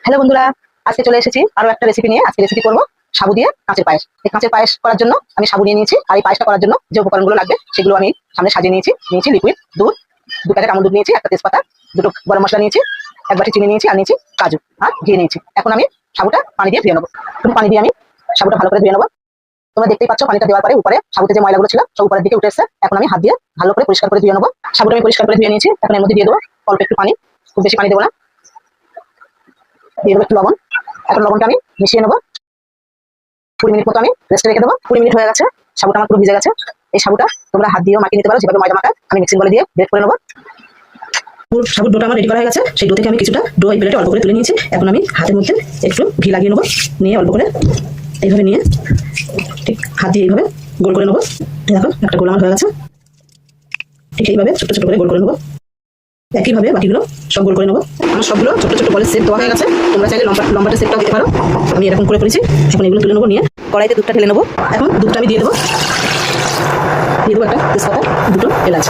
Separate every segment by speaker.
Speaker 1: Hello বন্ধুরা, আজকে চলে এসেছি আরো একটা রেসিপি নিয়ে। আজকে রেসিপি করবো সাবু দিয়ে কাঁচের পায়েস। এই কাঁচের পায়েস করার জন্য আমি সাবু নিয়ে নিয়েছি, আর এই পায়েসটা করার জন্য যে উপকরণগুলো লাগবে সেগুলো আমি সামনে সাজিয়ে নিয়েছি। লিকুইড দুধ, 2 প্যাকেট আমুল দুধ নিয়েছি, একটা তেজপাতা, 2টো গরম মশলা নিয়েছি, 1 বাটি চিনি নিয়েছি, আর নিয়েছি কাজু আর ঘি নিয়েছি। এখন আমি সাবুটা পানি দিয়ে ধুয়ে নেবো। পানি দিয়ে আমি সাবুটা ভালো করে ধুয়ে নেবো। তোমরা দেখতেই পাচ্ছ পানিটা দেওয়ার পরে উপরে সাবুতে যে ময়লাগুলো ছিল সব উপরের দিকে উঠে এসেছে। এখন আমি হাত দিয়ে ভালো করে পরিষ্কার করে ধুয়ে নেবো। সাবুটা আমি পরিষ্কার করে ধুয়ে নিয়েছি। এখন এর মধ্যে দিয়ে দেবো অল্প একটু পানি, খুব বেশি পানি দেবো না। দিয়ে দেবো একটু লবণ। এখন লবণটা আমি মিশিয়ে নেবো। 20 মিনিট মতো আমি রেস্টে রেখে দেবো। 20 মিনিট হয়ে গেছে, সাবুটা আমার পুরো ভিজে গেছে। এই সাবুটা তোমরা হাত দিয়েও মাখিয়ে নিতে পারো, যেভাবে ময়দা মাখা। আমি মিক্সিং বলে দিয়ে ব্লেন্ড করে নেবো। সাবুর ডোটা আমার রেডি করা হয়ে গেছে। সেই ডো থেকে আমি কিছুটা ডো এই প্লেটে অল্প করে তুলে নিয়েছি। এখন আমি হাতের মধ্যে একটু ঘি লাগিয়ে নেবো। নিয়ে অল্প করে এইভাবে নিয়ে ঠিক হাত দিয়ে এইভাবে গোল করে নেবো। দেখো একটা গোল আমার হয়ে গেছে। ঠিক এইভাবে ছোট ছোট করে গোল করে নেবো। একইভাবে বাকিগুলো সব গোল করে নেবো। আমার সবগুলো ছোট ছোট বলের সেট দেওয়া হয়ে গেছে। তোমরা চাইলে লম্বাটা সেটটাও দিতে পারো। আমি এরকম করে করেছি। এখন এগুলো তুলে নেবো। নিয়ে কড়াইতে দুধটা ঢেলে নেবো। এখন দুধটা আমি দিয়ে দেবো একটা তেজপাতা, 2টো এলাচ।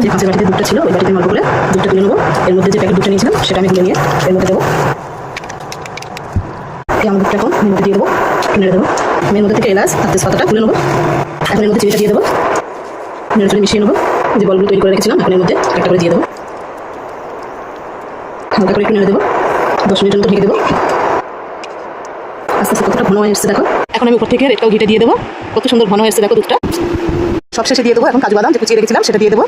Speaker 1: যে কাঁচের বাটিতে দুধটা ছিল ওই বাটিতে অল্প করে দুধটা তুলে নেবো। এর মধ্যে যে প্যাকেট দুধটা নিয়েছিলাম সেটা আমি তুলে নিয়ে এর মধ্যে দেবো। আমার দুধটা এখন এর মধ্যে দিয়ে দেবো, নেড়ে দেবো। আমি এর মধ্যে থেকে এলাচ আর তেজপাতাটা তুলে নেবো। এখন এর মধ্যে চিনিটা দিয়ে দেবো, নেড়ে চলে মিশিয়ে নেবো। যে বলগুলো তৈরি করে রেখেছিলাম এখন এর মধ্যে একটা করে দিয়ে দেবো। হালকা করে একটু নেড়ে দেবো। 10 মিনিটের মতো ঢেকে দেবো। আস্তে আস্তে কতটা ঘন হয়ে এসছে দেখো। এখন আমি উপর থেকে রেড কাউ ঘিটা দিয়ে দেবো। কত সুন্দর ঘন হয়ে এসছে দেখো দুধটা। সবশেষে দিয়ে দেবো এখন কাজু বাদাম যে কুচিয়ে রেখেছিলাম সেটা দিয়ে দেবো।